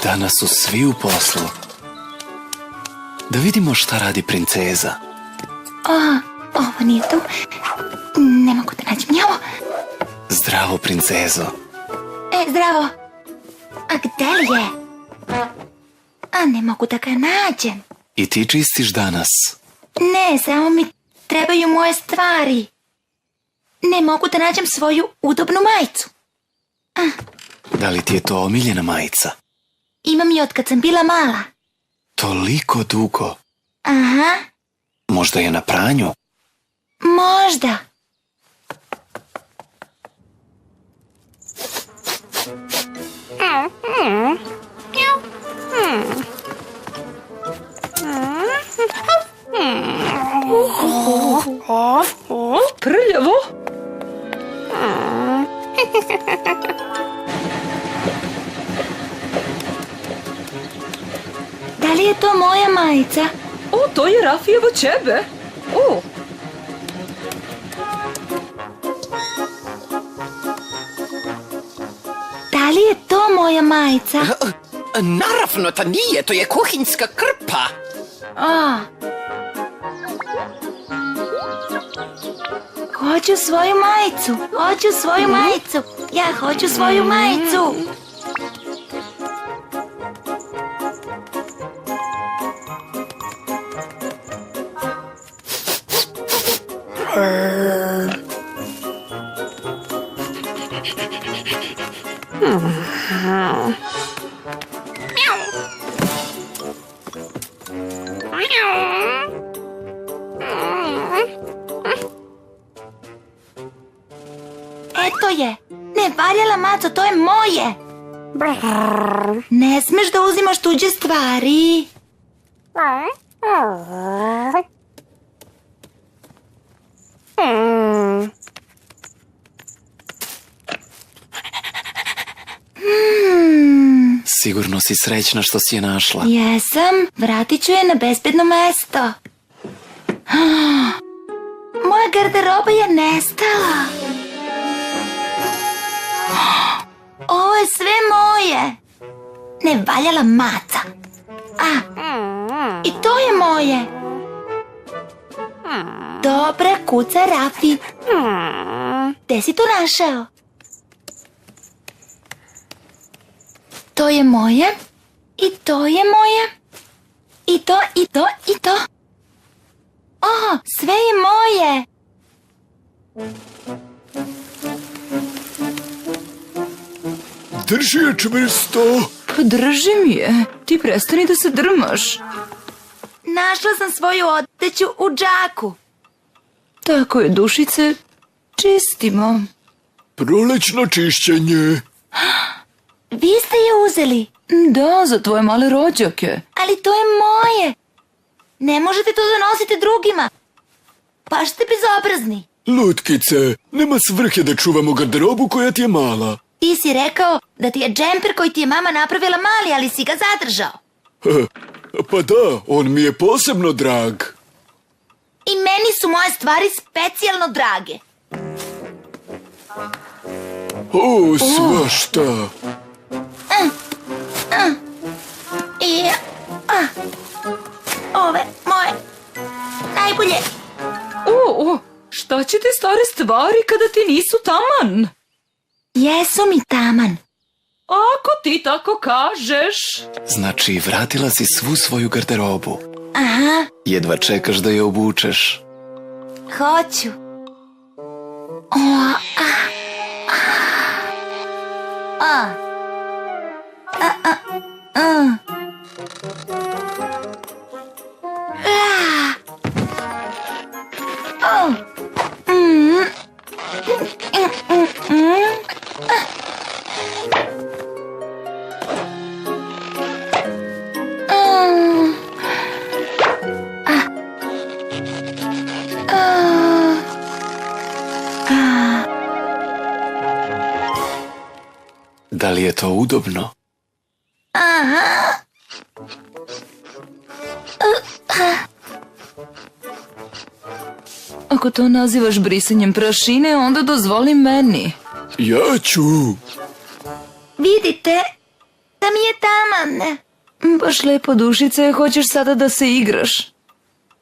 Danas su svi u poslu. Da vidimo šta radi princeza. Ovo nije tu. Ne mogu da nađem ni ovo. Zdravo, princezo. Zdravo. A gde li je? Ne mogu da ga nađem. I ti čistiš danas? Ne, samo mi trebaju moje stvari. Ne mogu da nađem svoju udobnu majicu. Da li ti je to omiljena majica? Imam je od kad sam bila mala. Toliko dugo. Aha. Možda je na pranju? Možda. Prljavo? Da li je to moja majica? O, to je Rafijevo ćebe. O. Da li je to moja majica? Naravno da nije, to je kuhinjska krpa. Hoću svoju majicu. Hoću svoju majicu. Ja hoću svoju majicu. Eto je. Ne valjala, maco, to je moje. Ne smeš da uzimaš tuđe stvari. Sigurno si srećna što si je našla. Jesam, vratit ću je na bezbedno mesto. Moja garderoba je nestala. Ovo je sve moje. Ne valjala maca. I to je moje. Dobre, kuca Rafi. Gde si to našao? To je moje. I to je moje. I to, i to, i to. O, sve je moje. Drži je čvrsto. Pa držim je. Ti prestani da se drmaš. Našla sam svoju odeću u džaku. Tako je, dušice. Čistimo. Prolećno čišćenje. Vi ste je uzeli. Da, za tvoje male rođake. Ali to je moje. Ne možete to da nosite drugima. Baš ste bezobrazni. Lutkice, nema svrhe da čuvamo garderobu koja ti je mala. Ti si rekao da ti je džemper koji ti je mama napravila mali, ali si ga zadržao. Pa da, on mi je posebno drag. I meni su moje stvari specijalno drage. O, svašta. Ove moje najbolje. O, šta će ti stare stvari kada ti nisu taman? Jesu mi taman. Ako ti tako kažeš. Znači, vratila si svu svoju garderobu. Aha, Jedva čekaš da je obučeš. hoću. Da li je to udobno? Aha. Ako to nazivaš brisanjem prašine, onda dozvoli meni. Ja ću. Vidite, Da mi je taman. Baš lepo dušice, hoćeš sada da se igraš.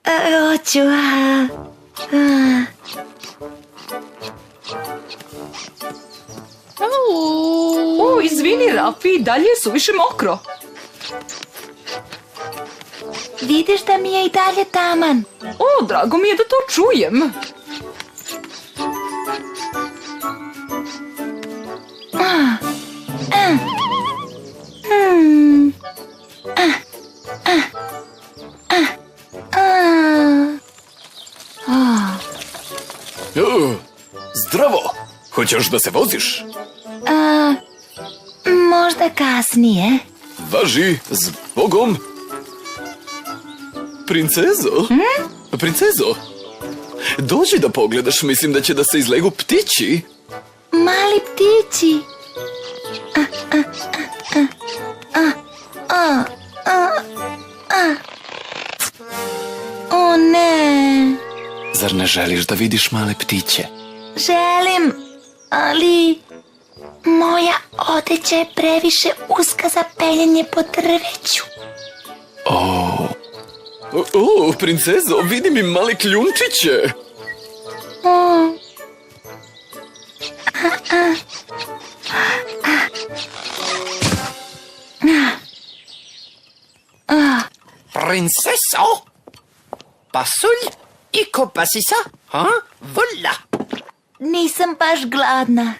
Hoću. O, izvini Rafi, dalje je suviše mokro. Vidiš da mi je i dalje taman. O, drago mi je da to čujem. Zdravo! Hoćeš da se voziš? Možda kasnije. Važi, s Bogom! Princezo? Princezo? Dođi da pogledaš, mislim da će da se izlegu ptići. Mali ptići. O ne. Zar ne želiš da vidiš male ptiće? Želim, ali moja odeća je previše uska za penjanje po drveću. O, princezo, vidi mi male kljunčiće. Princeso? Pasulj i kobasica? Vola. Nisam baš gladna.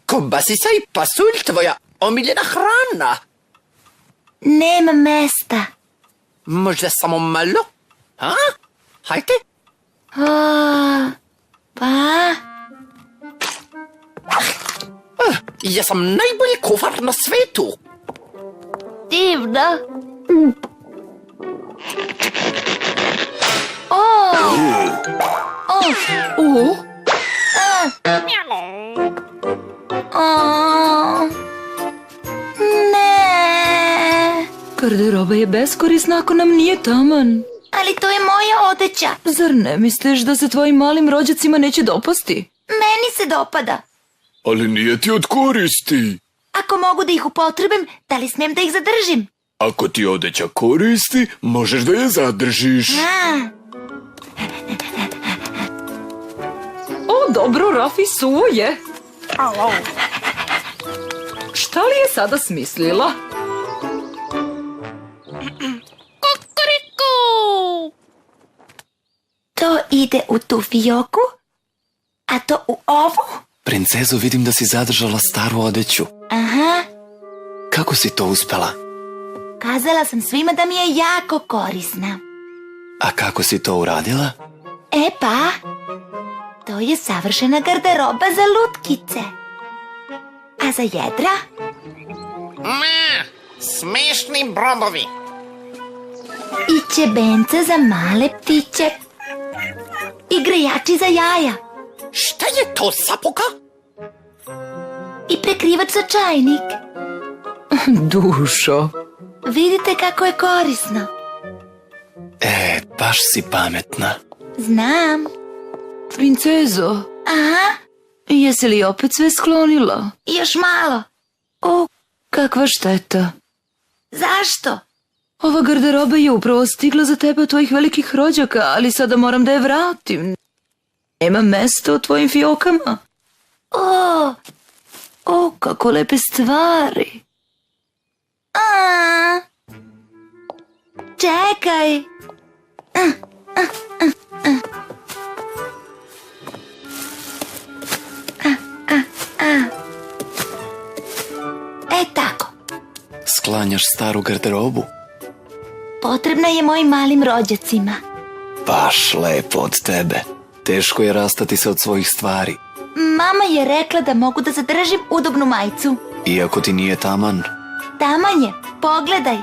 Kobasica i pasulj, tvoja omiljena hrana. Nema mesta. Možda samo malo? Hajde. Pa? Ja sam najbolji kuhar na svetu. Divno. Ne. Garderoba je beskorisna ako nam nije taman. Ali to je moja odeća. Zar ne misliš da se tvojim malim rođacima neće dopasti? Meni se dopada. Ali nije ti od koristi. Ako mogu da ih upotrebim, da li smijem da ih zadržim? Ako ti odeća koristi, možeš da je zadržiš. O, dobro, Rafi, suvo je. Šta li je sada smislila? To ide u tu fioku, a to u ovu. Princezo, vidim da si zadržala staru odeću. Aha, Kako si to uspela? kazala sam svima da mi je jako korisna. A kako si to uradila? E pa, to je savršena garderoba za lutkice. A za jedra? Smešni brodovi. I ćebence za male ptiće. I grejači za jaja. Šta je to, sapuka? I prekrivač za čajnik. Dušo. Vidite kako je korisno. Baš si pametna. Znam. Princezo, Aha, jesi li opet sve sklonila? još malo. O, kakva šteta. Zašto? Ova garderoba je upravo stigla za tebe od tvojih velikih rođaka, ali sada moram da je vratim. Nema mesta u tvojim fiokama. O, kako lepe stvari. Čekaj. Tako. Sklanjaš staru garderobu? Potrebna je mojim malim rođacima. Baš lepo od tebe. Teško je rastati se od svojih stvari. Mama je rekla da mogu da zadržim udobnu majicu. Iako ti nije taman. Taman je, pogledaj.